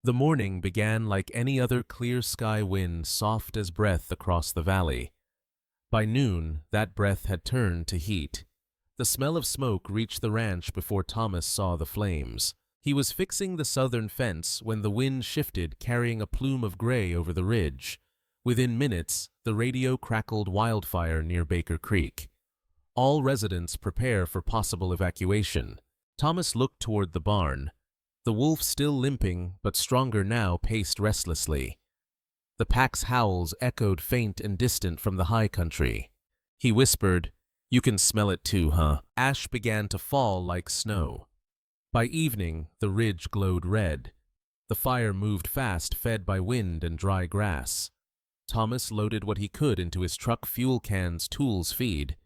The morning began like any other clear sky wind, soft as breath across the valley. By noon, that breath had turned to heat. The smell of smoke reached the ranch before Thomas saw the flames. He was fixing the southern fence when the wind shifted, carrying a plume of gray over the ridge. Within minutes, the radio crackled wildfire near Baker Creek. All residents prepare for possible evacuation. Thomas looked toward the barn. The wolf, still limping, but stronger now, paced restlessly. The pack's howls echoed faint and distant from the high country. He whispered, "You can smell it too, huh?" Ash began to fall like snow. By evening, the ridge glowed red. The fire moved fast, fed by wind and dry grass. Thomas loaded what he could into his truck fuel cans, tools, feed.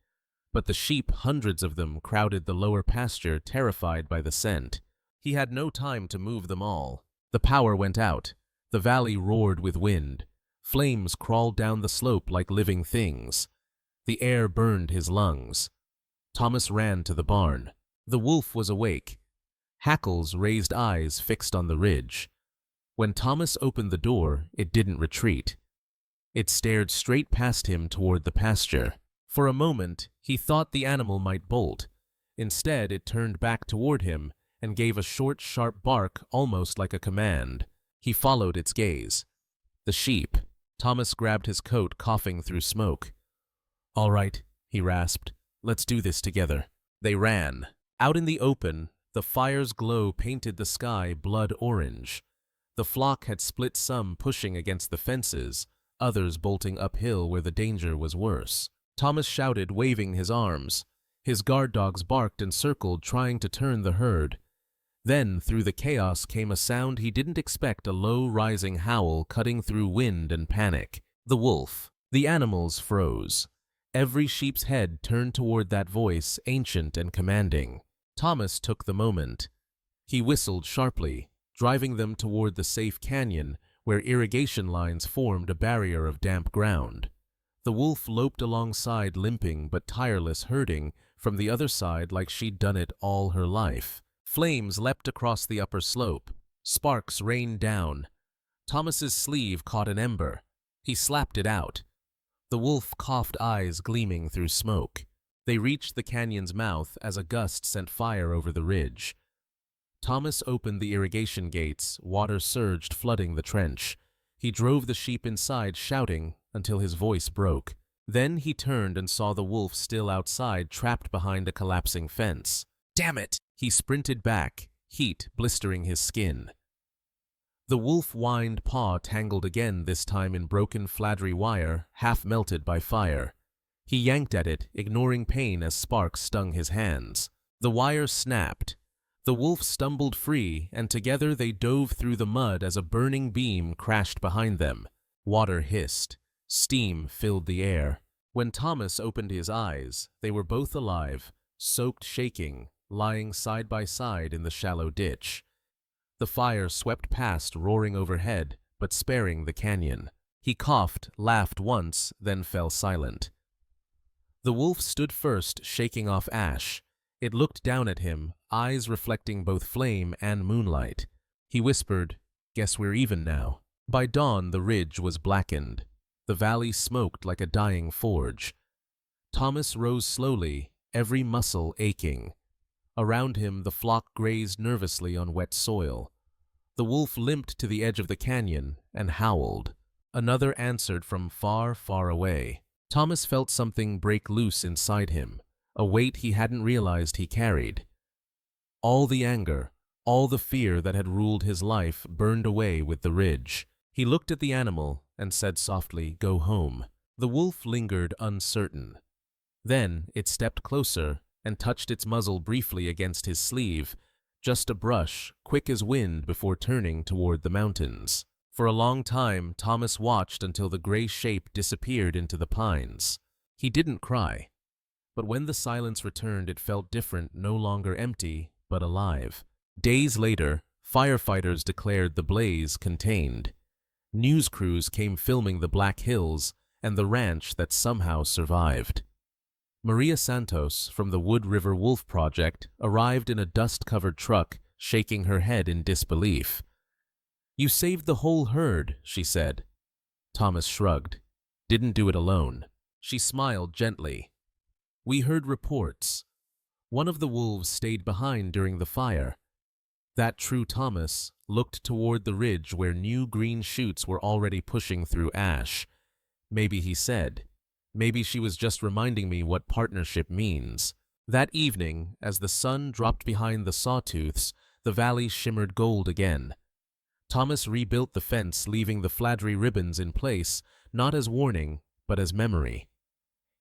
But the sheep, hundreds of them, crowded the lower pasture, terrified by the scent. He had no time to move them all. The power went out. The valley roared with wind. Flames crawled down the slope like living things. The air burned his lungs. Thomas ran to the barn. The wolf was awake. Hackles, raised eyes fixed on the ridge. When Thomas opened the door, it didn't retreat. It stared straight past him toward the pasture. For a moment, he thought the animal might bolt. Instead, it turned back toward him and gave a short, sharp bark, almost like a command. He followed its gaze. The sheep. Thomas grabbed his coat, coughing through smoke. "All right," he rasped. "Let's do this together." They ran. Out in the open, the fire's glow painted the sky blood orange. The flock had split, some pushing against the fences, others bolting uphill where the danger was worse. Thomas shouted, waving his arms. His guard dogs barked and circled, trying to turn the herd. Then, through the chaos, came a sound he didn't expect, a low, rising howl cutting through wind and panic. The wolf. The animals froze. Every sheep's head turned toward that voice, ancient and commanding. Thomas took the moment. He whistled sharply, driving them toward the safe canyon where irrigation lines formed a barrier of damp ground. The wolf loped alongside, limping but tireless, herding from the other side like she'd done it all her life. Flames leapt across the upper slope. Sparks rained down. Thomas's sleeve caught an ember. He slapped it out. The wolf coughed, eyes gleaming through smoke. They reached the canyon's mouth as a gust sent fire over the ridge. Thomas opened the irrigation gates. Water surged, flooding the trench. He drove the sheep inside, shouting until his voice broke. Then he turned and saw the wolf still outside, trapped behind a collapsing fence. "Damn it!" He sprinted back, heat blistering his skin. The wolf whined, paw tangled again, this time in broken, fladry wire, half melted by fire. He yanked at it, ignoring pain as sparks stung his hands. The wire snapped. The wolf stumbled free, and together they dove through the mud as a burning beam crashed behind them. Water hissed. Steam filled the air. When Thomas opened his eyes, they were both alive, soaked, shaking, lying side by side in the shallow ditch. The fire swept past, roaring overhead, but sparing the canyon. He coughed, laughed once, then fell silent. The wolf stood first, shaking off ash. It looked down at him, eyes reflecting both flame and moonlight. He whispered, "Guess we're even now." By dawn, the ridge was blackened. The valley smoked like a dying forge. Thomas rose slowly, every muscle aching. Around him, the flock grazed nervously on wet soil. The wolf limped to the edge of the canyon and howled. Another answered from far, far away. Thomas felt something break loose inside him, a weight he hadn't realized he carried. All the anger, all the fear that had ruled his life burned away with the ridge. He looked at the animal and said softly, "Go home." The wolf lingered, uncertain. Then it stepped closer and touched its muzzle briefly against his sleeve, just a brush, quick as wind, before turning toward the mountains. For a long time, Thomas watched until the gray shape disappeared into the pines. He didn't cry. But when the silence returned, it felt different, no longer empty, but alive. Days later, firefighters declared the blaze contained. News crews came filming the Black Hills and the ranch that somehow survived. Maria Santos from the Wood River Wolf Project arrived in a dust-covered truck, shaking her head in disbelief. You saved the whole herd, she said. Thomas shrugged. Didn't do it alone. She smiled gently. We heard reports. One of the wolves stayed behind during the fire. That true Thomas looked toward the ridge where new green shoots were already pushing through ash. Maybe he said. Maybe she was just reminding me what partnership means. That evening, as the sun dropped behind the sawtooths, the valley shimmered gold again. Thomas rebuilt the fence, leaving the fladry ribbons in place, not as warning, but as memory.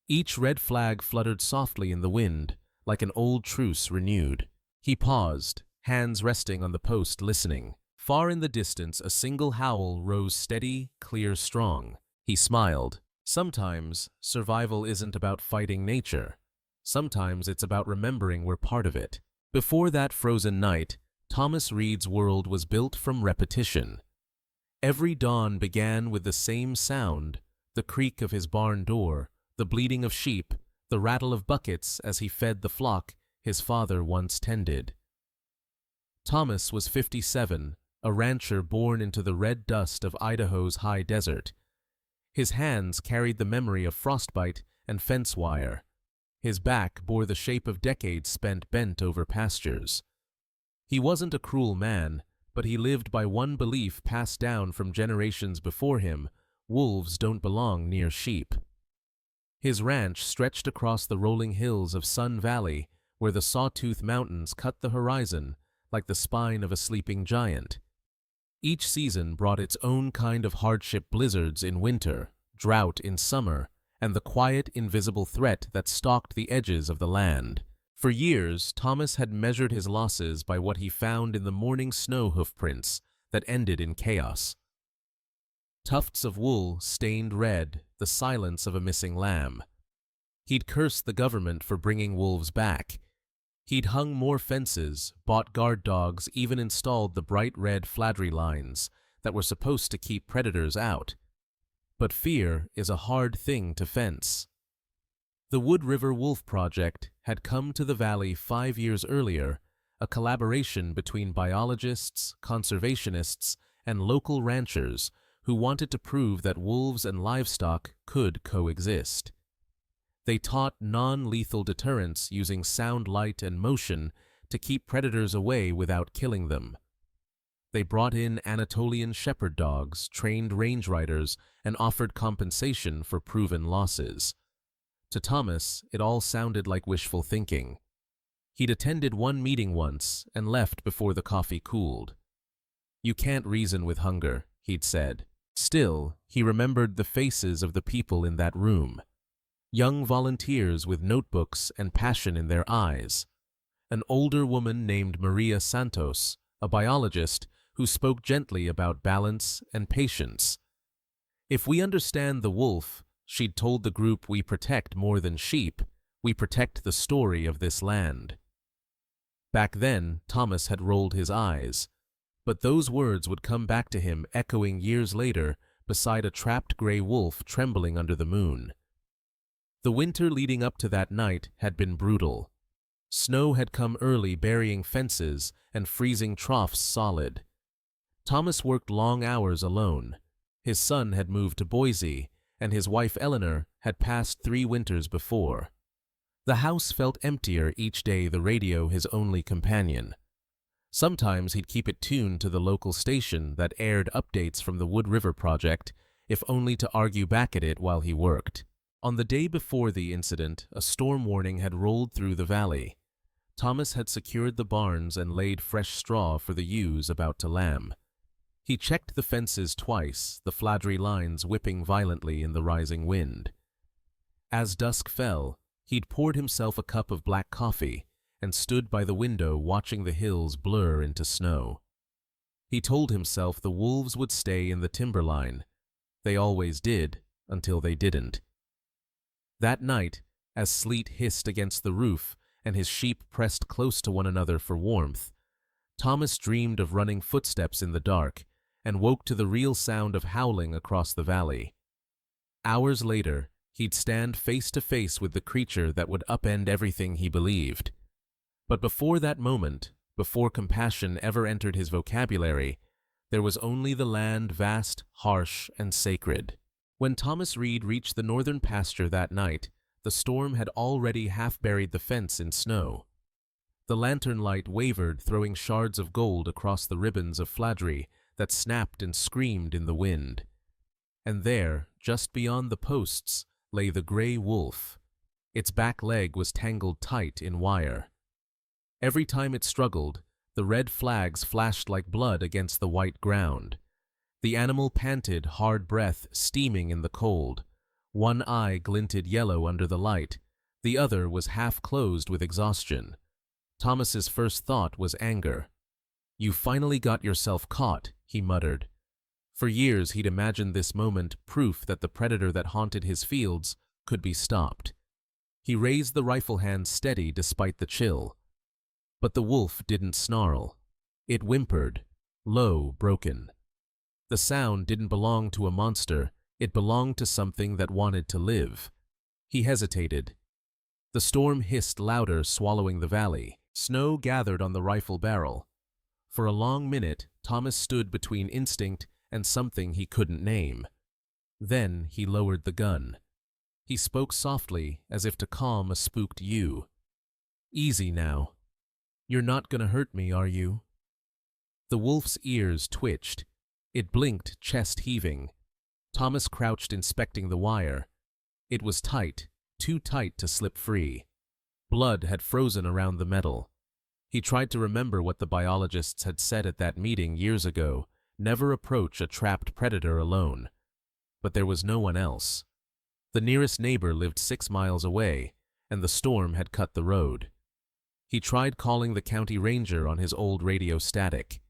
Each red flag fluttered softly in the wind, like an old truce renewed. He paused, hands resting on the post, listening. Far in the distance, a single howl rose steady, clear, strong. He smiled. Sometimes, survival isn't about fighting nature. Sometimes it's about remembering we're part of it. Before that frozen night, Thomas Reed's world was built from repetition. Every dawn began with the same sound, the creak of his barn door, the bleating of sheep, the rattle of buckets as he fed the flock his father once tended. Thomas was 57, a rancher born into the red dust of Idaho's high desert. His hands carried the memory of frostbite and fence wire. His back bore the shape of decades spent bent over pastures. He wasn't a cruel man, but he lived by one belief passed down from generations before him: wolves don't belong near sheep. His ranch stretched across the rolling hills of Sun Valley, where the Sawtooth Mountains cut the horizon like the spine of a sleeping giant. Each season brought its own kind of hardship: blizzards in winter, drought in summer, and the quiet, invisible threat that stalked the edges of the land. For years, Thomas had measured his losses by what he found in the morning snow hoofprints that ended in chaos. Tufts of wool stained red, the silence of a missing lamb. He'd cursed the government for bringing wolves back. He'd hung more fences, bought guard dogs, even installed the bright red fladry lines that were supposed to keep predators out. But fear is a hard thing to fence. The Wood River Wolf Project had come to the valley 5 years earlier, a collaboration between biologists, conservationists, and local ranchers who wanted to prove that wolves and livestock could coexist. They taught non-lethal deterrence using sound, light, and motion to keep predators away without killing them. They brought in Anatolian shepherd dogs, trained range riders, and offered compensation for proven losses. To Thomas, it all sounded like wishful thinking. He'd attended one meeting once and left before the coffee cooled. You can't reason with hunger, he'd said. Still, he remembered the faces of the people in that room. Young volunteers with notebooks and passion in their eyes. An older woman named Maria Santos, a biologist who spoke gently about balance and patience. If we understand the wolf, she'd told the group, we protect more than sheep, we protect the story of this land. Back then, Thomas had rolled his eyes, but those words would come back to him echoing years later beside a trapped gray wolf trembling under the moon. The winter leading up to that night had been brutal. Snow had come early, burying fences and freezing troughs solid. Thomas worked long hours alone. His son had moved to Boise, and his wife Eleanor had passed 3 winters before. The house felt emptier each day, the radio his only companion. Sometimes he'd keep it tuned to the local station that aired updates from the Wood River Project, if only to argue back at it while he worked. On the day before the incident, a storm warning had rolled through the valley. Thomas had secured the barns and laid fresh straw for the ewes about to lamb. He checked the fences twice, the fladry lines whipping violently in the rising wind. As dusk fell, he'd poured himself a cup of black coffee and stood by the window watching the hills blur into snow. He told himself the wolves would stay in the timberline. They always did, until they didn't. That night, as sleet hissed against the roof and his sheep pressed close to one another for warmth, Thomas dreamed of running footsteps in the dark and woke to the real sound of howling across the valley. Hours later, he'd stand face to face with the creature that would upend everything he believed. But before that moment, before compassion ever entered his vocabulary, There was only the land, vast, harsh, and sacred. When Thomas Reed reached the northern pasture that night, the storm had already half buried the fence in snow. The lantern light wavered, throwing shards of gold across the ribbons of fladry that snapped and screamed in the wind. And there, just beyond the posts, lay the gray wolf. Its back leg was tangled tight in wire. Every time it struggled, the red flags flashed like blood against the white ground. The animal panted, hard breath steaming in the cold. One eye glinted yellow under the light, the other was half closed with exhaustion. Thomas's first thought was anger. "You finally got yourself caught," he muttered. For years he'd imagined this moment proof that the predator that haunted his fields could be stopped. He raised the rifle hand steady despite the chill. But the wolf didn't snarl. It whimpered, low, broken. The sound didn't belong to a monster, it belonged to something that wanted to live. He hesitated. The storm hissed louder, swallowing the valley. Snow gathered on the rifle barrel. For a long minute, Thomas stood between instinct and something he couldn't name. Then he lowered the gun. He spoke softly, as if to calm a spooked ewe. "Easy now. You're not gonna hurt me, are you?" The wolf's ears twitched. It blinked, chest heaving. Thomas crouched, inspecting the wire. It was tight, too tight to slip free. Blood had frozen around the metal. He tried to remember what the biologists had said at that meeting years ago: never approach a trapped predator alone. But there was no one else. The nearest neighbor lived 6 miles away, and the storm had cut the road. He tried calling the county ranger on his old radio static.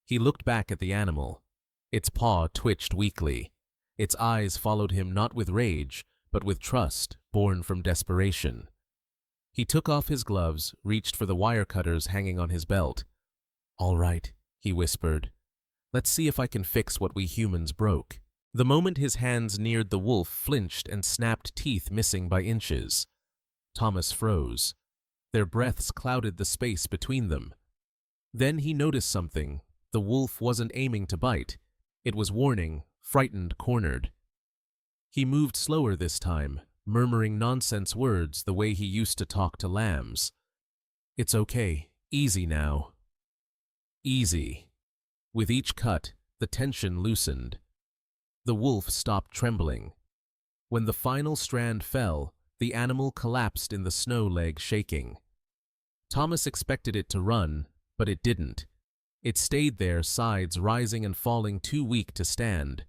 He looked back at the animal. Its paw twitched weakly. Its eyes followed him not with rage, but with trust, born from desperation. He took off his gloves, reached for the wire cutters hanging on his belt. "All right," he whispered. "Let's see if I can fix what we humans broke." The moment his hands neared the wolf flinched and snapped teeth missing by inches. Thomas froze. Their breaths clouded the space between them. Then he noticed something. The wolf wasn't aiming to bite. It was warning, frightened, cornered. He moved slower this time, murmuring nonsense words the way he used to talk to lambs. "It's okay. Easy now." Easy. With each cut, the tension loosened. The wolf stopped trembling. When the final strand fell, the animal collapsed in the snow, leg shaking. Thomas expected it to run, but it didn't. It stayed there, sides rising and falling, too weak to stand.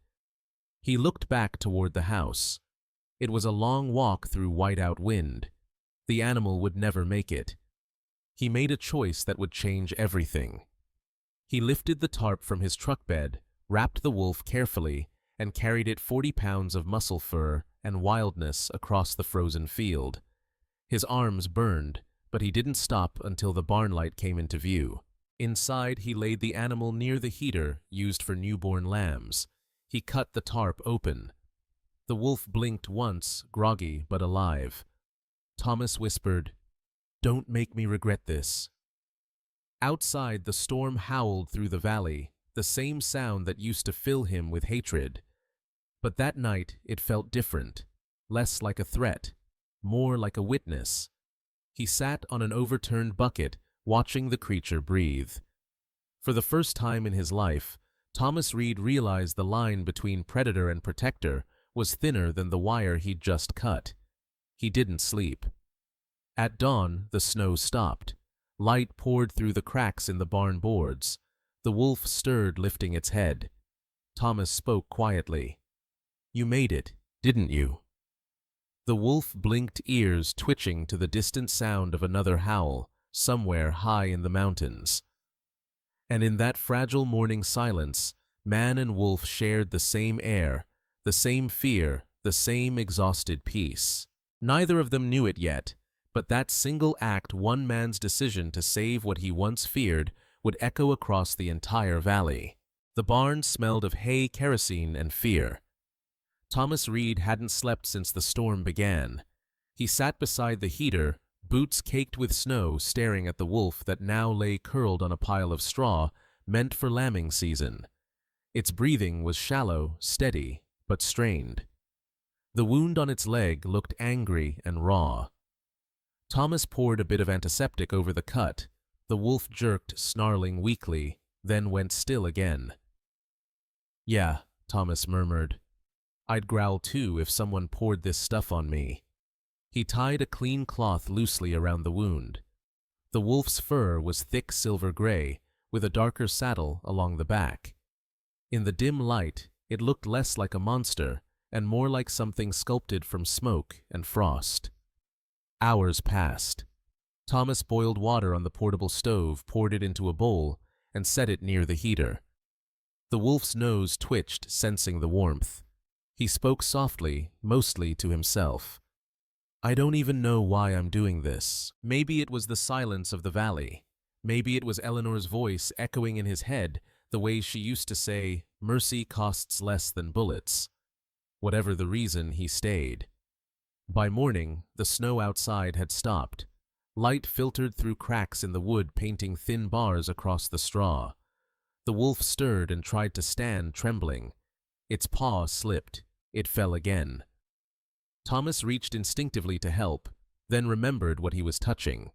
He looked back toward the house. It was a long walk through whiteout wind. The animal would never make it. He made a choice that would change everything. He lifted the tarp from his truck bed, wrapped the wolf carefully, and carried it 40 pounds of muscle fur and wildness across the frozen field. His arms burned, but he didn't stop until the barn light came into view. Inside, he laid the animal near the heater used for newborn lambs. He cut the tarp open. The wolf blinked once, groggy but alive. Thomas whispered, "Don't make me regret this." Outside, the storm howled through the valley, the same sound that used to fill him with hatred. But that night, it felt different, less like a threat, more like a witness. He sat on an overturned bucket, watching the creature breathe. For the first time in his life, Thomas Reed realized the line between predator and protector was thinner than the wire he'd just cut. He didn't sleep. At dawn, the snow stopped. Light poured through the cracks in the barn boards. The wolf stirred, lifting its head. Thomas spoke quietly. "You made it, didn't you?" The wolf blinked, ears twitching to the distant sound of another howl, somewhere high in the mountains. And in that fragile morning silence, man and wolf shared the same air, the same fear, the same exhausted peace. Neither of them knew it yet, but that single act, one man's decision to save what he once feared, would echo across the entire valley. The barn smelled of hay, kerosene, and fear. Thomas Reed hadn't slept since the storm began. He sat beside the heater, boots caked with snow, staring at the wolf that now lay curled on a pile of straw meant for lambing season. Its breathing was shallow, steady, but strained. The wound on its leg looked angry and raw. Thomas poured a bit of antiseptic over the cut. The wolf jerked, snarling weakly, then went still again. "Yeah," Thomas murmured. "I'd growl too if someone poured this stuff on me." He tied a clean cloth loosely around the wound. The wolf's fur was thick silver gray, with a darker saddle along the back. In the dim light, it looked less like a monster and more like something sculpted from smoke and frost. Hours passed. Thomas boiled water on the portable stove, poured it into a bowl, and set it near the heater. The wolf's nose twitched, sensing the warmth. He spoke softly, mostly to himself. "I don't even know why I'm doing this. Maybe it was the silence of the valley. Maybe it was Eleanor's voice echoing in his head, the way she used to say, 'Mercy costs less than bullets.' Whatever the reason, he stayed. By morning, the snow outside had stopped. Light filtered through cracks in the wood, painting thin bars across the straw. The wolf stirred and tried to stand, trembling. Its paw slipped. It fell again. Thomas reached instinctively to help, then remembered what he was touching.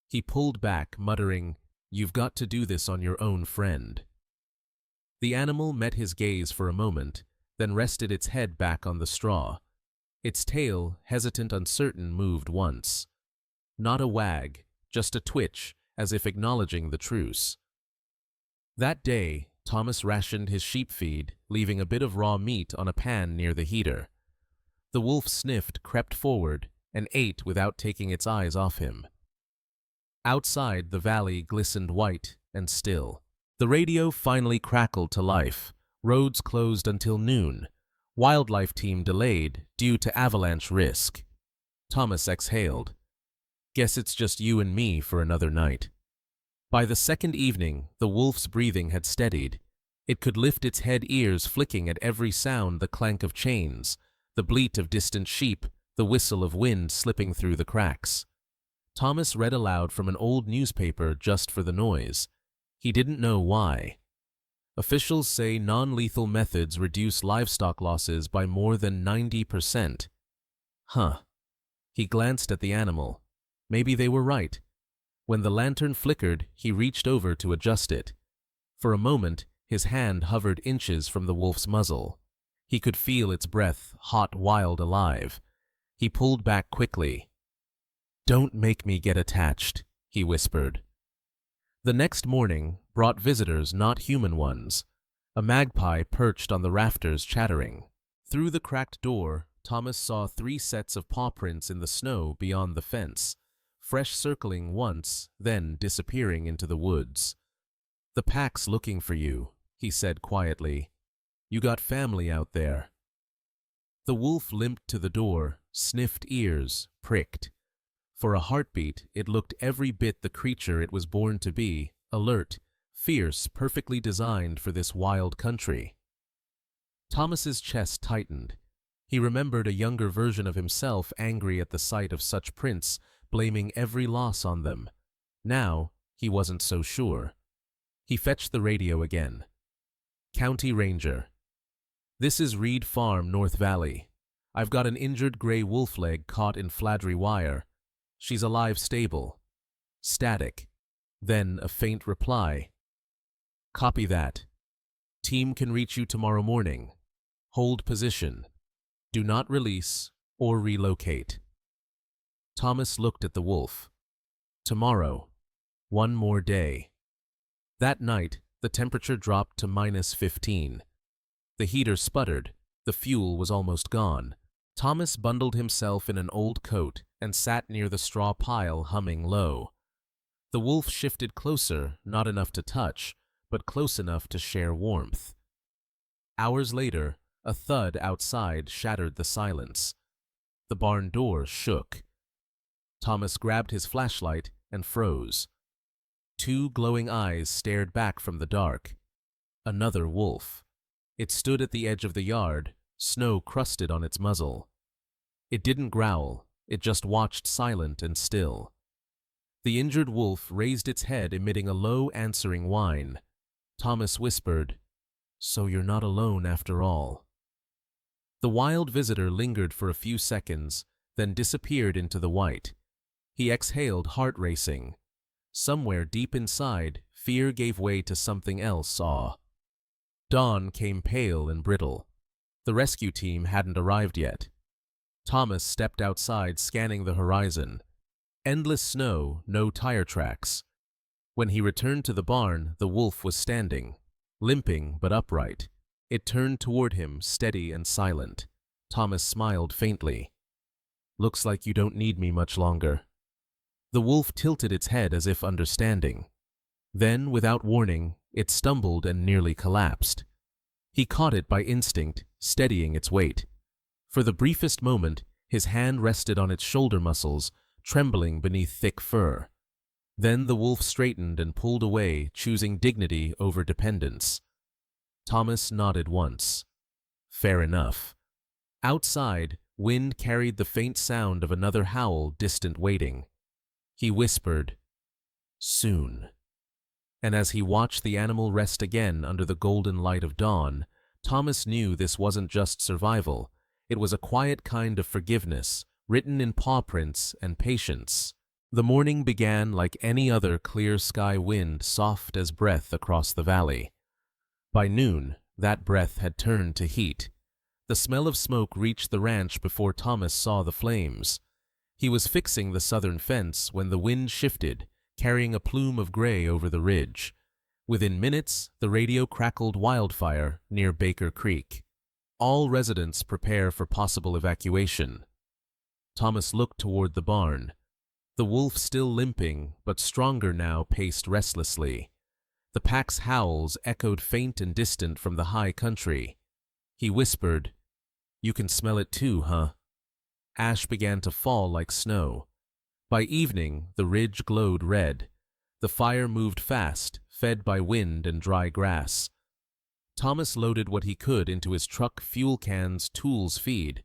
He pulled back, muttering, "You've got to do this on your own, friend." The animal met his gaze for a moment, then rested its head back on the straw. Its tail, hesitant, uncertain, moved once. Not a wag, just a twitch, as if acknowledging the truce. That day, Thomas rationed his sheep feed, leaving a bit of raw meat on a pan near the heater. The wolf sniffed, crept forward, and ate without taking its eyes off him. Outside, the valley glistened white and still. The radio finally crackled to life. Roads closed until noon. Wildlife team delayed due to avalanche risk. Thomas exhaled. "Guess it's just you and me for another night." By the second evening, the wolf's breathing had steadied. It could lift its head, ears flicking at every sound, the clank of chains, the bleat of distant sheep, the whistle of wind slipping through the cracks. Thomas read aloud from an old newspaper just for the noise. He didn't know why. Officials say non-lethal methods reduce livestock losses by more than 90%. Huh. He glanced at the animal. Maybe they were right. When the lantern flickered, he reached over to adjust it. For a moment, his hand hovered inches from the wolf's muzzle. He could feel its breath, hot, wild, alive. He pulled back quickly. "Don't make me get attached," he whispered. The next morning brought visitors, not human ones. A magpie perched on the rafters, chattering. Through the cracked door, Thomas saw 3 sets of paw prints in the snow beyond the fence, fresh circling once, then disappearing into the woods. "The pack's looking for you," he said quietly. "You got family out there." The wolf limped to the door, sniffed ears, pricked. For a heartbeat, it looked every bit the creature it was born to be, alert, fierce, perfectly designed for this wild country. Thomas's chest tightened. He remembered a younger version of himself, angry at the sight of such prints, blaming every loss on them. Now, he wasn't so sure. He fetched the radio again. "County Ranger. This is Reed Farm, North Valley. I've got an injured gray wolf leg caught in fladry wire. She's alive, stable." Static. Then a faint reply. "Copy that. Team can reach you tomorrow morning. Hold position. Do not release or relocate." Thomas looked at the wolf. Tomorrow. One more day. That night, the temperature dropped to -15. The heater sputtered. The fuel was almost gone. Thomas bundled himself in an old coat and sat near the straw pile, humming low. The wolf shifted closer, not enough to touch, but close enough to share warmth. Hours later, a thud outside shattered the silence. The barn door shook. Thomas grabbed his flashlight and froze. 2 glowing eyes stared back from the dark. Another wolf. It stood at the edge of the yard, snow crusted on its muzzle. It didn't growl, it just watched, silent and still. The injured wolf raised its head, emitting a low, answering whine. Thomas whispered, So you're not alone after all. The wild visitor lingered for a few seconds, then disappeared into the white. He exhaled, heart racing. Somewhere deep inside, fear gave way to something else, awe. Dawn came pale and brittle. The rescue team hadn't arrived yet. Thomas stepped outside, scanning the horizon. Endless snow, no tire tracks. When he returned to the barn, the wolf was standing, limping but upright. It turned toward him, steady and silent. Thomas smiled faintly. "Looks like you don't need me much longer." The wolf tilted its head as if understanding. Then, without warning, it stumbled and nearly collapsed. He caught it by instinct, steadying its weight. For the briefest moment, his hand rested on its shoulder muscles, trembling beneath thick fur. Then the wolf straightened and pulled away, choosing dignity over dependence. Thomas nodded once. Fair enough. Outside, wind carried the faint sound of another howl, distant waiting. He whispered, "Soon." And as he watched the animal rest again under the golden light of dawn, Thomas knew this wasn't just survival. It was a quiet kind of forgiveness, written in paw prints and patience. The morning began like any other clear sky wind, soft as breath across the valley. By noon, that breath had turned to heat. The smell of smoke reached the ranch before Thomas saw the flames. He was fixing the southern fence when the wind shifted, carrying a plume of gray over the ridge. Within minutes, the radio crackled wildfire near Baker Creek. All residents prepare for possible evacuation. Thomas looked toward the barn. The wolf, still limping, but stronger now, paced restlessly. The pack's howls echoed faint and distant from the high country. He whispered, "You can smell it too, huh?" Ash began to fall like snow. By evening, the ridge glowed red. The fire moved fast, fed by wind and dry grass. Thomas loaded what he could into his truck, fuel cans, tools, feed.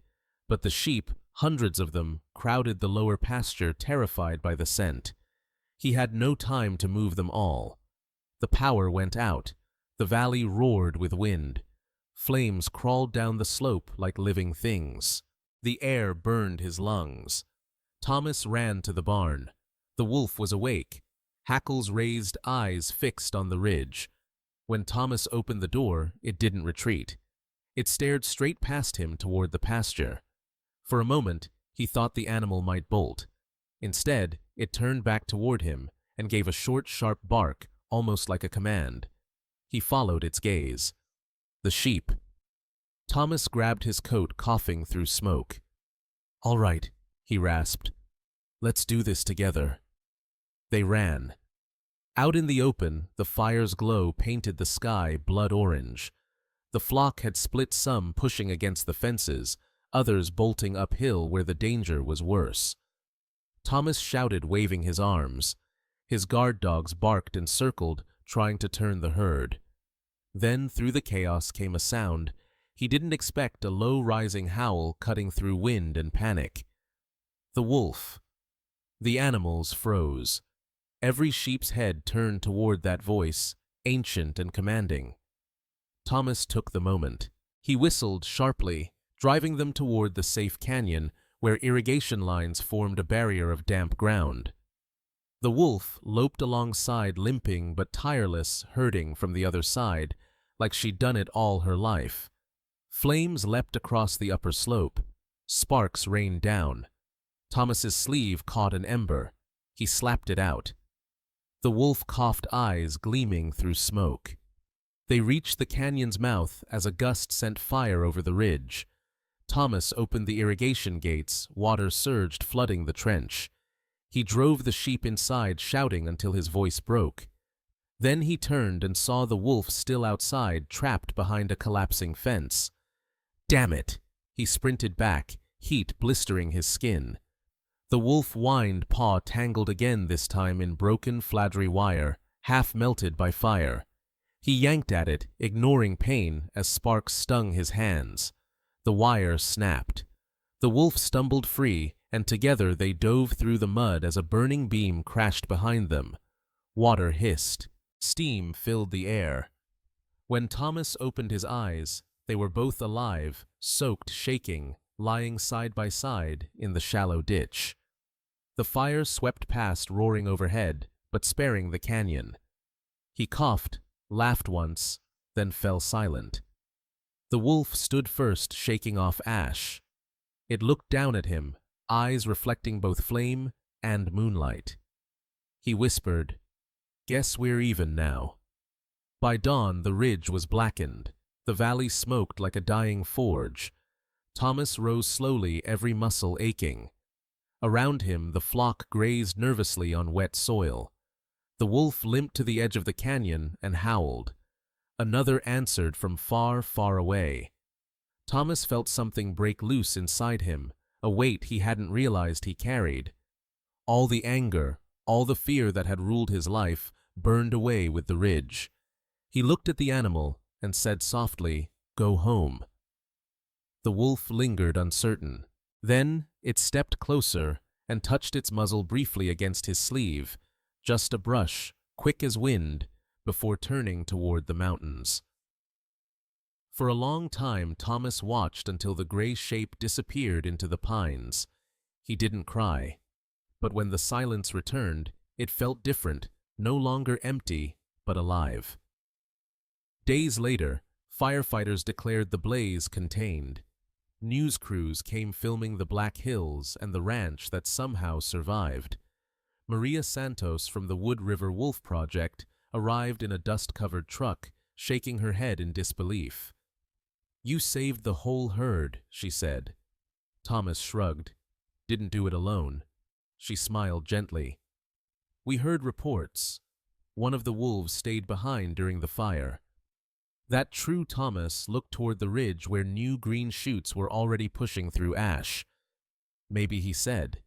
But the sheep, hundreds of them, crowded the lower pasture, terrified by the scent. He had no time to move them all. The power went out. The valley roared with wind. Flames crawled down the slope like living things. The air burned his lungs. Thomas ran to the barn. The wolf was awake, Hackle's raised eyes fixed on the ridge. When Thomas opened the door, it didn't retreat. It stared straight past him toward the pasture. For a moment, he thought the animal might bolt. Instead, it turned back toward him and gave a short, sharp bark, almost like a command. He followed its gaze. The sheep. Thomas grabbed his coat, coughing through smoke. "All right," he rasped. "Let's do this together." They ran. Out in the open, the fire's glow painted the sky blood orange. The flock had split, some pushing against the fences, others bolting uphill where the danger was worse. Thomas shouted, waving his arms. His guard dogs barked and circled, trying to turn the herd. Then through the chaos came a sound he didn't expect, a low rising howl cutting through wind and panic. The wolf. The animals froze. Every sheep's head turned toward that voice, ancient and commanding. Thomas took the moment. He whistled sharply, driving them toward the safe canyon where irrigation lines formed a barrier of damp ground. The wolf loped alongside, limping but tireless, herding from the other side, like she'd done it all her life. Flames leapt across the upper slope. Sparks rained down. Thomas's sleeve caught an ember. He slapped it out. The wolf coughed, eyes gleaming through smoke. They reached the canyon's mouth as a gust sent fire over the ridge. Thomas opened the irrigation gates, water surged, flooding the trench. He drove the sheep inside, shouting until his voice broke. Then he turned and saw the wolf still outside, trapped behind a collapsing fence. Damn it! He sprinted back, heat blistering his skin. The wolf whined, paw tangled again, this time in broken, fladry wire, half melted by fire. He yanked at it, ignoring pain as sparks stung his hands. The wire snapped. The wolf stumbled free, and together they dove through the mud as a burning beam crashed behind them. Water hissed. Steam filled the air. When Thomas opened his eyes, they were both alive, soaked, shaking, lying side by side in the shallow ditch. The fire swept past, roaring overhead, but sparing the canyon. He coughed, laughed once, then fell silent. The wolf stood first, shaking off ash. It looked down at him, eyes reflecting both flame and moonlight. He whispered, "Guess we're even now." By dawn, the ridge was blackened. The valley smoked like a dying forge. Thomas rose slowly, every muscle aching. Around him, the flock grazed nervously on wet soil. The wolf limped to the edge of the canyon and howled. Another answered from far, far away. Thomas felt something break loose inside him, a weight he hadn't realized he carried. All the anger, all the fear that had ruled his life, burned away with the ridge. He looked at the animal and said softly, "Go home." The wolf lingered uncertain. Then it stepped closer and touched its muzzle briefly against his sleeve, just a brush, quick as wind, before turning toward the mountains. For a long time, Thomas watched until the gray shape disappeared into the pines. He didn't cry, but when the silence returned, it felt different, no longer empty, but alive. Days later, firefighters declared the blaze contained. News crews came filming the Black Hills and the ranch that somehow survived. Maria Santos from the Wood River Wolf Project arrived in a dust-covered truck, shaking her head in disbelief. "You saved the whole herd," she said. Thomas shrugged. "Didn't do it alone." She smiled gently. "We heard reports. One of the wolves stayed behind during the fire." That true Thomas looked toward the ridge where new green shoots were already pushing through ash. "Maybe," he said.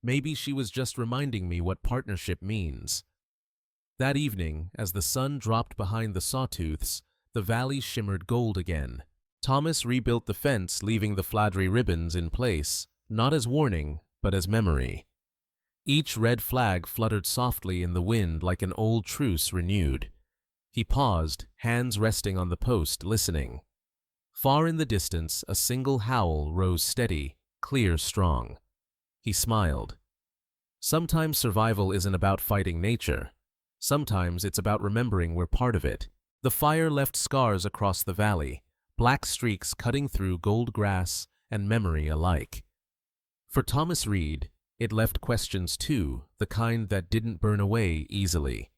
"Maybe she was just reminding me what partnership means." That evening, as the sun dropped behind the sawtooths, the valley shimmered gold again. Thomas rebuilt the fence, leaving the fladry ribbons in place, not as warning, but as memory. Each red flag fluttered softly in the wind like an old truce renewed. He paused, hands resting on the post, listening. Far in the distance, a single howl rose steady, clear, strong. He smiled. Sometimes survival isn't about fighting nature. Sometimes it's about remembering we're part of it. The fire left scars across the valley, black streaks cutting through gold grass and memory alike. For Thomas Reed, it left questions too, the kind that didn't burn away easily.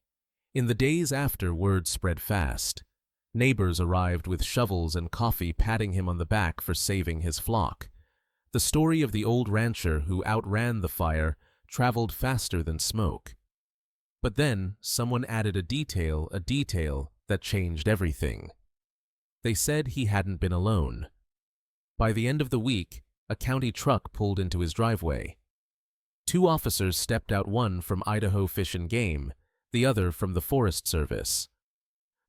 In the days after, word spread fast. Neighbors arrived with shovels and coffee, patting him on the back for saving his flock. The story of the old rancher who outran the fire traveled faster than smoke. But then someone added a detail that changed everything. They said he hadn't been alone. By the end of the week, a county truck pulled into his driveway. Two officers stepped out, one from Idaho Fish and Game, the other from the Forest Service.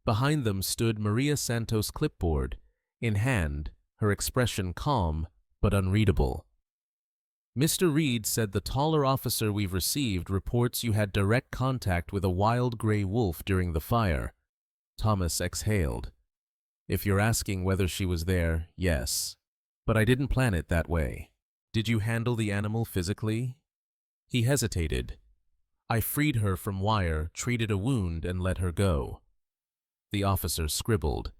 Behind them stood Maria Santos' clipboard, in hand, her expression calm but unreadable. "Mr. Reed said the taller officer we've received reports you had direct contact with a wild gray wolf during the fire." Thomas exhaled. "If you're asking whether she was there, yes. But I didn't plan it that way. Did you handle the animal physically?" He hesitated. "I freed her from wire, treated a wound, and let her go." The officer scribbled.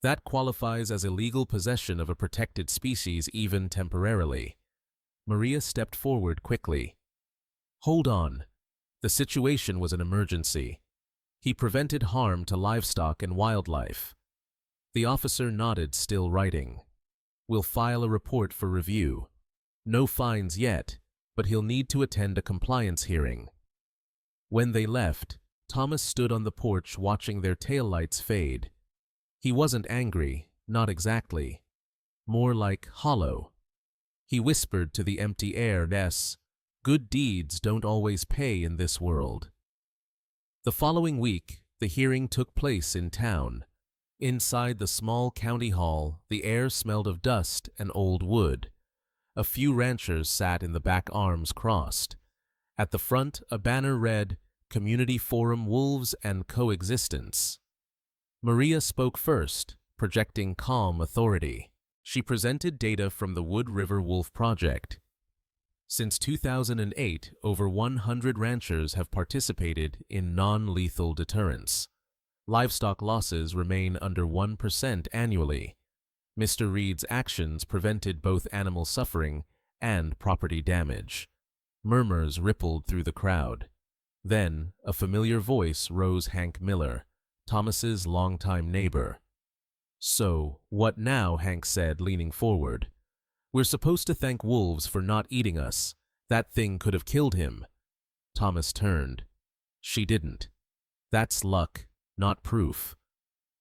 "That qualifies as illegal possession of a protected species, even temporarily." Maria stepped forward quickly. "Hold on. The situation was an emergency. He prevented harm to livestock and wildlife." The officer nodded, still writing. "We'll file a report for review. No fines yet, but he'll need to attend a compliance hearing." When they left, Thomas stood on the porch watching their taillights fade. He wasn't angry, not exactly. More like hollow. He whispered to the empty air, "Good deeds don't always pay in this world." The following week, the hearing took place in town. Inside the small county hall, the air smelled of dust and old wood. A few ranchers sat in the back, arms crossed. At the front, a banner read, "Community Forum Wolves and Coexistence." Maria spoke first, projecting calm authority. She presented data from the Wood River Wolf Project. Since 2008, over 100 ranchers have participated in non-lethal deterrence. Livestock losses remain under 1% annually. Mr. Reed's actions prevented both animal suffering and property damage. Murmurs rippled through the crowd. Then, a familiar voice rose. Hank Miller, Thomas's longtime neighbor. "So, what now?" Hank said, leaning forward. "We're supposed to thank wolves for not eating us. That thing could have killed him." Thomas turned. "She didn't. That's luck, not proof."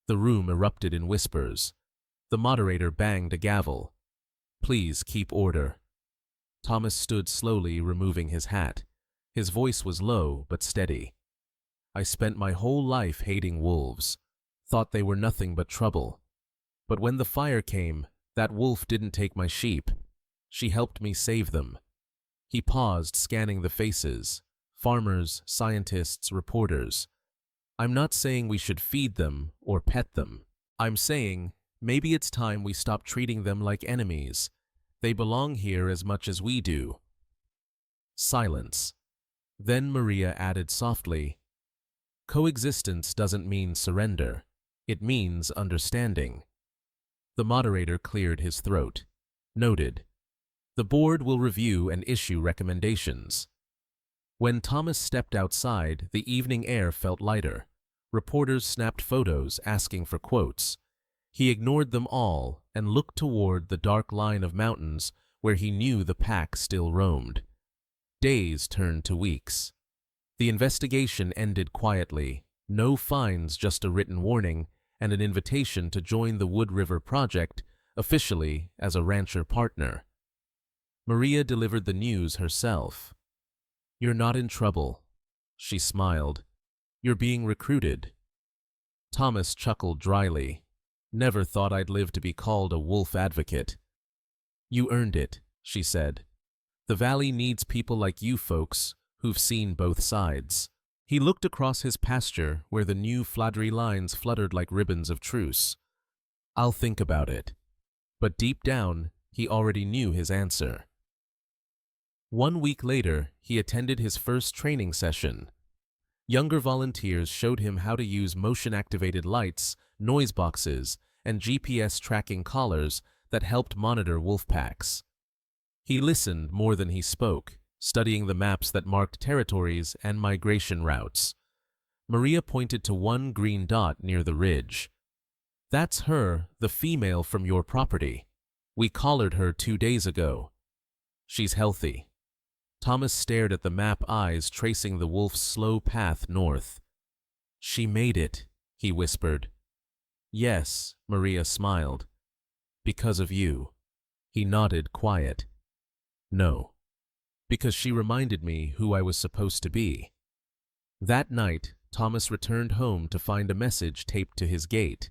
The room erupted in whispers. The moderator banged a gavel. "Please keep order." Thomas stood slowly, removing his hat. His voice was low but steady. "I spent my whole life hating wolves. Thought they were nothing but trouble. But when the fire came, that wolf didn't take my sheep. She helped me save them." He paused, scanning the faces. Farmers, scientists, reporters. "I'm not saying we should feed them or pet them. I'm saying maybe it's time we stop treating them like enemies. They belong here as much as we do." Silence. Then Maria added softly, "Coexistence doesn't mean surrender. It means understanding." The moderator cleared his throat. Noted. "The board will review and issue recommendations." When Thomas stepped outside, the evening air felt lighter. Reporters snapped photos asking for quotes. He ignored them all and looked toward the dark line of mountains where he knew the pack still roamed. Days turned to weeks. The investigation ended quietly. No fines, just a written warning and an invitation to join the Wood River Project officially as a rancher partner. Maria delivered the news herself. "You're not in trouble." She smiled. "You're being recruited." Thomas chuckled dryly. "Never thought I'd live to be called a wolf advocate." "You earned it," she said. "The valley needs people like you folks who've seen both sides." He looked across his pasture where the new fladry lines fluttered like ribbons of truce. "I'll think about it." But deep down, he already knew his answer. 1 week later, he attended his first training session. Younger volunteers showed him how to use motion-activated lights, noise boxes, and GPS tracking collars that helped monitor wolf packs. He listened more than he spoke, studying the maps that marked territories and migration routes. Maria pointed to one green dot near the ridge. "That's her, the female from your property. We collared her 2 days ago. She's healthy." Thomas stared at the map, eyes tracing the wolf's slow path north. "She made it," he whispered. "Yes," Maria smiled. "Because of you." He nodded, quiet. "No. Because she reminded me who I was supposed to be." That night, Thomas returned home to find a message taped to his gate.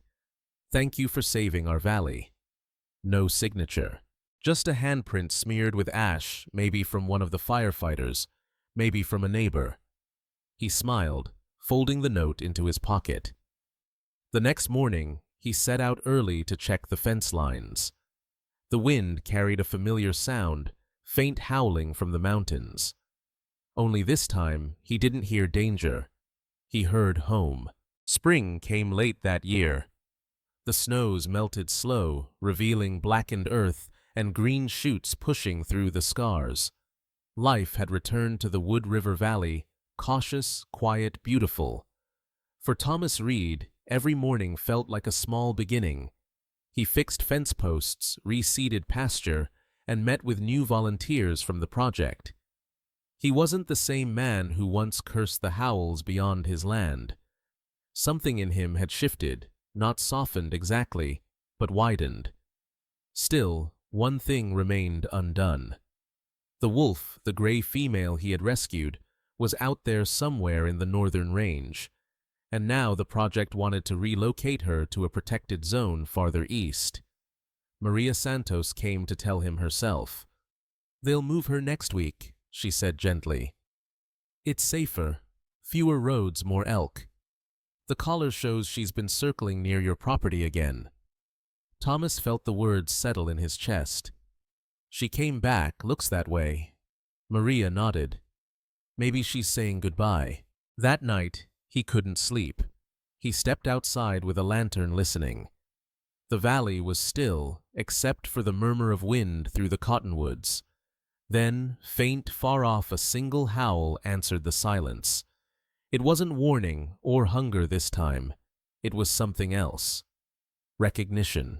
"Thank you for saving our valley." No signature. Just a handprint smeared with ash, maybe from one of the firefighters, maybe from a neighbor. He smiled, folding the note into his pocket. The next morning, he set out early to check the fence lines. The wind carried a familiar sound, faint howling from the mountains. Only this time, he didn't hear danger. He heard home. Spring came late that year. The snows melted slow, revealing blackened earth and green shoots pushing through the scars. Life had returned to the Wood River Valley, cautious, quiet, beautiful. For Thomas Reed, every morning felt like a small beginning. He fixed fence posts, reseeded pasture, and met with new volunteers from the project. He wasn't the same man who once cursed the howls beyond his land. Something in him had shifted, not softened exactly, but widened. Still, one thing remained undone. The wolf, the gray female he had rescued, was out there somewhere in the northern range, and now the project wanted to relocate her to a protected zone farther east. Maria Santos came to tell him herself. "They'll move her next week," she said gently. "It's safer. Fewer roads, more elk." The collar shows she's been circling near your property again." Thomas felt the words settle in his chest. "She came back, looks that way." Maria nodded. "Maybe she's saying goodbye." That night, he couldn't sleep. He stepped outside with a lantern listening. The valley was still, except for the murmur of wind through the cottonwoods. Then, faint far off, a single howl answered the silence. It wasn't warning or hunger this time. It was something else. Recognition.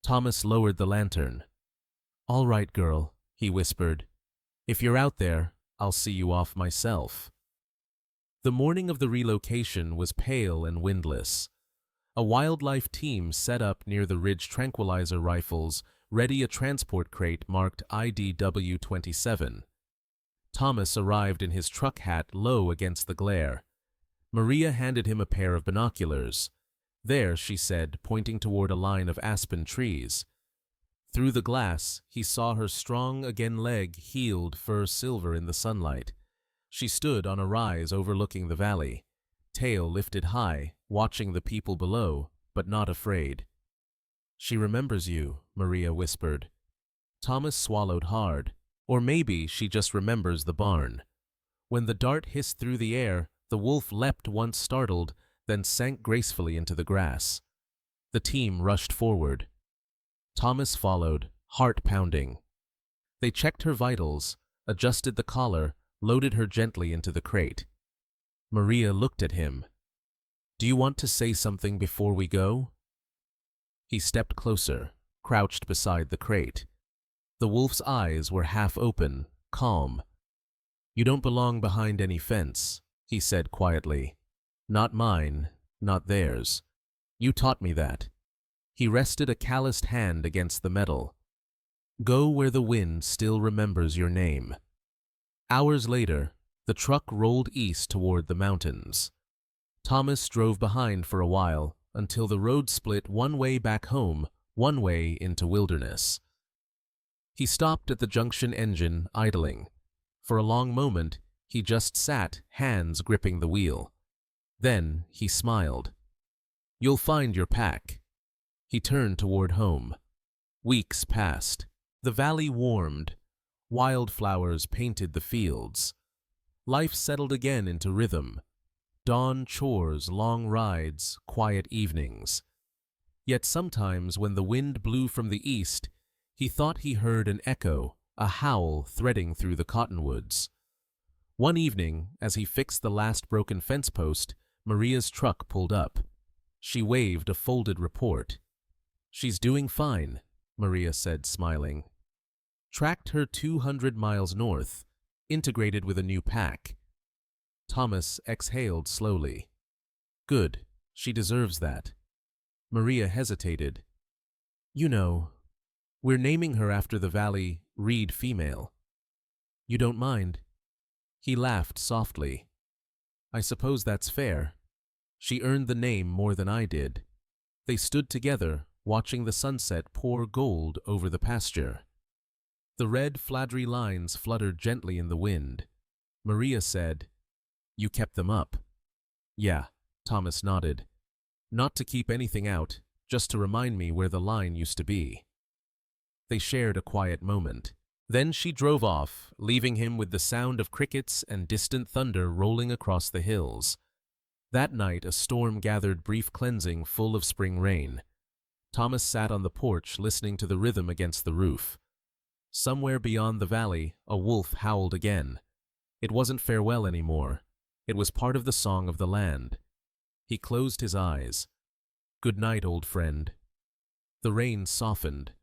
Thomas lowered the lantern. "All right, girl," he whispered. "If you're out there, I'll see you off myself." The morning of the relocation was pale and windless. A wildlife team set up near the ridge tranquilizer rifles, ready a transport crate marked IDW-27. Thomas arrived in his truck hat low against the glare. Maria handed him a pair of binoculars. "There," she said, pointing toward a line of aspen trees. Through the glass, he saw her strong again leg, healed fur silver in the sunlight. She stood on a rise overlooking the valley, tail lifted high, watching the people below, but not afraid. "She remembers you," Maria whispered. Thomas swallowed hard. Or maybe she just remembers the barn. When the dart hissed through the air, the wolf leapt once startled, then sank gracefully into the grass. The team rushed forward. Thomas followed, heart pounding. They checked her vitals, adjusted the collar, loaded her gently into the crate. Maria looked at him. "Do you want to say something before we go?" He stepped closer, crouched beside the crate. The wolf's eyes were half open, calm. "You don't belong behind any fence," he said quietly. "Not mine, not theirs. You taught me that." He rested a calloused hand against the metal. "Go where the wind still remembers your name." Hours later, the truck rolled east toward the mountains. Thomas drove behind for a while until the road split one way back home, one way into wilderness. He stopped at the junction engine, idling. For a long moment, he just sat, hands gripping the wheel. Then he smiled. "You'll find your pack." He turned toward home. Weeks passed. The valley warmed. Wildflowers painted the fields. Life settled again into rhythm. Dawn chores, long rides, quiet evenings. Yet sometimes when the wind blew from the east, he thought he heard an echo, a howl threading through the cottonwoods. One evening, as he fixed the last broken fence post, Maria's truck pulled up. She waved a folded report. "She's doing fine," Maria said, smiling. "Tracked her 200 miles north, integrated with a new pack." Thomas exhaled slowly. "Good, she deserves that." Maria hesitated. "You know, we're naming her after the valley Reed female. You don't mind?" He laughed softly. "I suppose that's fair. She earned the name more than I did." They stood together, watching the sunset pour gold over the pasture. The red fladry lines fluttered gently in the wind. Maria said, "You kept them up." "Yeah," Thomas nodded. "Not to keep anything out, just to remind me where the line used to be." They shared a quiet moment. Then she drove off, leaving him with the sound of crickets and distant thunder rolling across the hills. That night a storm gathered, brief cleansing full of spring rain. Thomas sat on the porch listening to the rhythm against the roof. Somewhere beyond the valley, a wolf howled again. It wasn't farewell anymore. It was part of the song of the land. He closed his eyes. "Good night, old friend." The rain softened.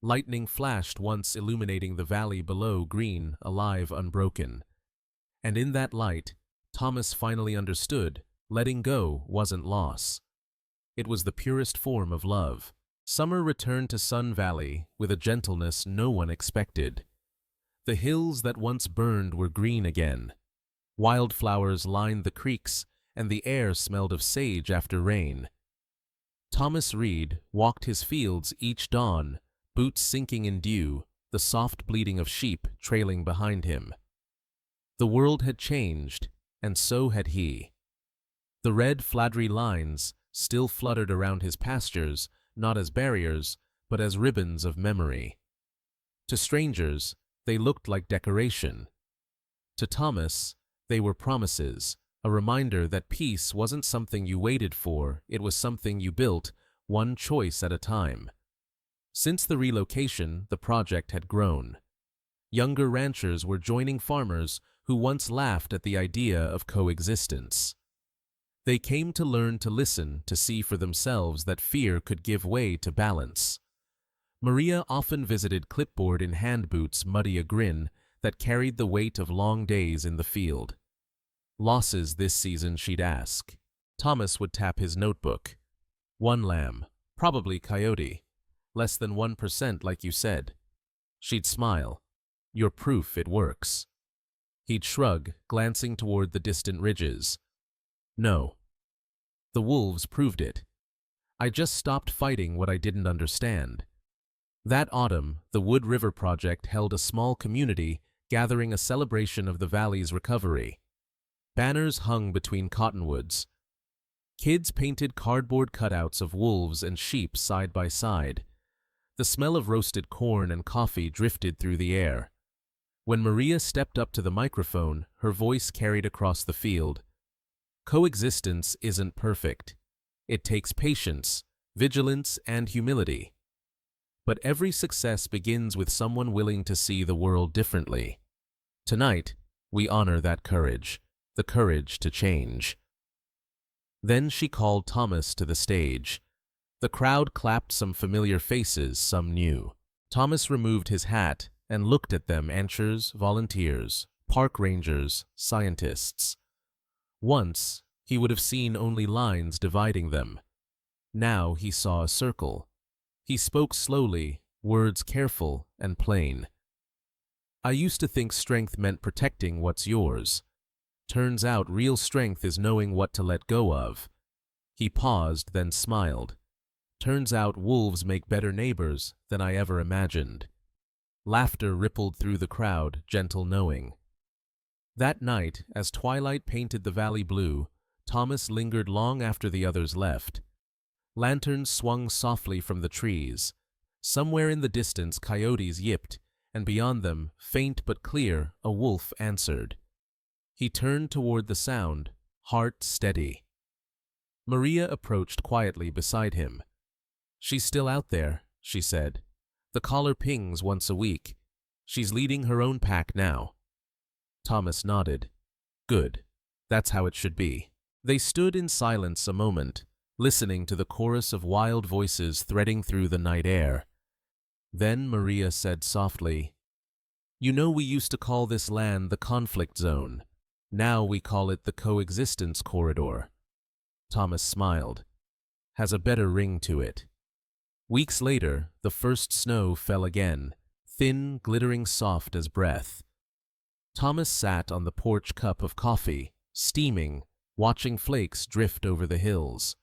Lightning flashed once, illuminating the valley below, green, alive, unbroken. And in that light, Thomas finally understood, letting go wasn't loss. It was the purest form of love. Summer returned to Sun Valley with a gentleness no one expected. The hills that once burned were green again. Wildflowers lined the creeks, and the air smelled of sage after rain. Thomas Reed walked his fields each dawn, boots sinking in dew, the soft bleating of sheep trailing behind him. The world had changed, and so had he. The red, fladry lines still fluttered around his pastures, not as barriers, but as ribbons of memory. To strangers, they looked like decoration. To Thomas, they were promises, a reminder that peace wasn't something you waited for, it was something you built, one choice at a time. Since the relocation, the project had grown. Younger ranchers were joining farmers who once laughed at the idea of coexistence. They came to learn to listen, to see for themselves that fear could give way to balance. Maria often visited clipboard in hand boots, muddy a grin that carried the weight of long days in the field. Losses this season, she'd ask. Thomas would tap his notebook. 1 lamb, probably coyote. Less than 1% like you said. She'd smile. You're proof it works. He'd shrug, glancing toward the distant ridges. No. The wolves proved it. I just stopped fighting what I didn't understand. That autumn, the Wood River Project held a small community gathering a celebration of the valley's recovery. Banners hung between cottonwoods. Kids painted cardboard cutouts of wolves and sheep side by side. The smell of roasted corn and coffee drifted through the air. When Maria stepped up to the microphone, her voice carried across the field. Coexistence isn't perfect. It takes patience, vigilance, and humility. But every success begins with someone willing to see the world differently. Tonight, we honor that courage, the courage to change. Then she called Thomas to the stage. The crowd clapped, some familiar faces, some new. Thomas removed his hat and looked at them, ranchers, volunteers, park rangers, scientists. Once, he would have seen only lines dividing them. Now he saw a circle. He spoke slowly, words careful and plain. I used to think strength meant protecting what's yours. Turns out real strength is knowing what to let go of. He paused, then smiled. Turns out wolves make better neighbors than I ever imagined. Laughter rippled through the crowd, gentle knowing. That night, as twilight painted the valley blue, Thomas lingered long after the others left. Lanterns swung softly from the trees. Somewhere in the distance, coyotes yipped, and beyond them, faint but clear, a wolf answered. He turned toward the sound, heart steady. Maria approached quietly beside him. She's still out there, she said. The caller pings once a week. She's leading her own pack now. Thomas nodded. Good. That's how it should be. They stood in silence a moment, listening to the chorus of wild voices threading through the night air. Then Maria said softly, You know, we used to call this land the conflict zone. Now we call it the coexistence corridor. Thomas smiled. Has a better ring to it. Weeks later, the first snow fell again, thin, glittering soft as breath. Thomas sat on the porch, cup of coffee, steaming, watching flakes drift over the hills.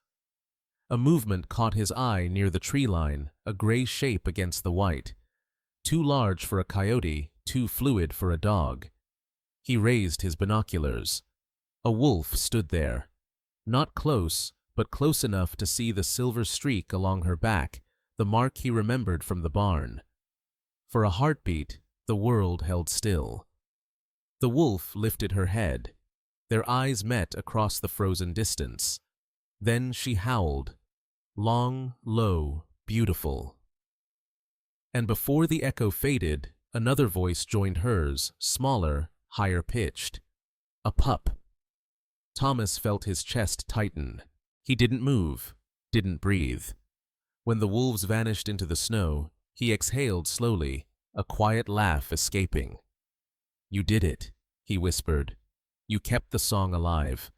A movement caught his eye near the tree line, a gray shape against the white. Too large for a coyote, too fluid for a dog. He raised his binoculars. A wolf stood there. Not close, but close enough to see the silver streak along her back, the mark he remembered from the barn. For a heartbeat, the world held still. The wolf lifted her head. Their eyes met across the frozen distance. Then she howled. Long, low, beautiful. And before the echo faded, another voice joined hers, smaller, higher pitched. A pup. Thomas felt his chest tighten. He didn't move, didn't breathe. When the wolves vanished into the snow, he exhaled slowly, a quiet laugh escaping. You did it, he whispered. You kept the song alive.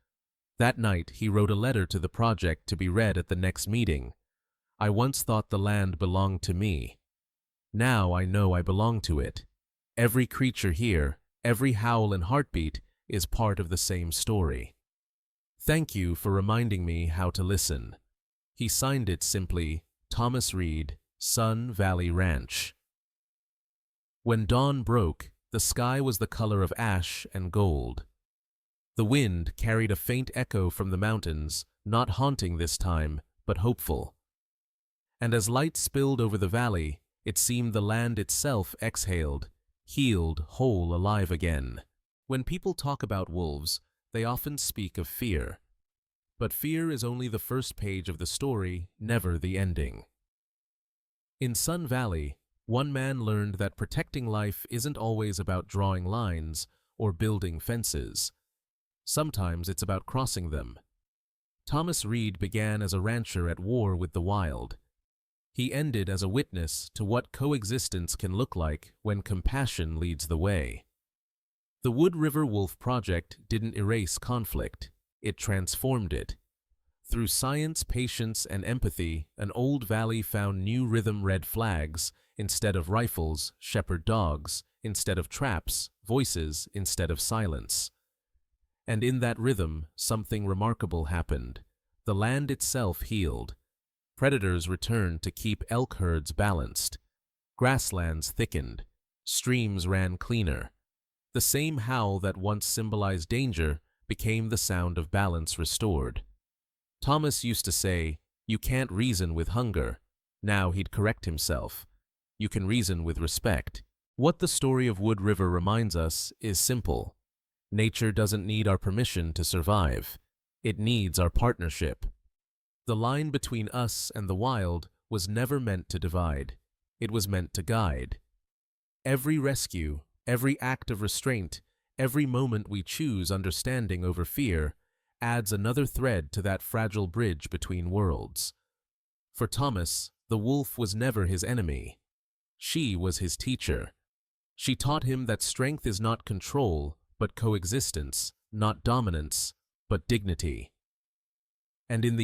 That night, he wrote a letter to the project to be read at the next meeting. I once thought the land belonged to me. Now I know I belong to it. Every creature here, every howl and heartbeat is part of the same story. Thank you for reminding me how to listen. He signed it simply, Thomas Reed, Sun Valley Ranch. When dawn broke, the sky was the color of ash and gold. The wind carried a faint echo from the mountains, not haunting this time, but hopeful. And as light spilled over the valley, it seemed the land itself exhaled, healed, whole, alive again. When people talk about wolves, they often speak of fear. But fear is only the first page of the story, never the ending. In Sun Valley, one man learned that protecting life isn't always about drawing lines or building fences. Sometimes it's about crossing them. Thomas Reed began as a rancher at war with the wild. He ended as a witness to what coexistence can look like when compassion leads the way. The Wood River Wolf Project didn't erase conflict, it transformed it. Through science, patience, and empathy, an old valley found new rhythm: red flags instead of rifles, shepherd dogs instead of traps, voices instead of silence. And in that rhythm, something remarkable happened. The land itself healed. Predators returned to keep elk herds balanced. Grasslands thickened. Streams ran cleaner. The same howl that once symbolized danger became the sound of balance restored. Thomas used to say, "You can't reason with hunger." Now he'd correct himself. You can reason with respect. What the story of Wood River reminds us is simple. Nature doesn't need our permission to survive. It needs our partnership. The line between us and the wild was never meant to divide. It was meant to guide. Every rescue, every act of restraint, every moment we choose understanding over fear adds another thread to that fragile bridge between worlds. For Thomas, the wolf was never his enemy. She was his teacher. She taught him that strength is not control, but coexistence, not dominance, but dignity. And in the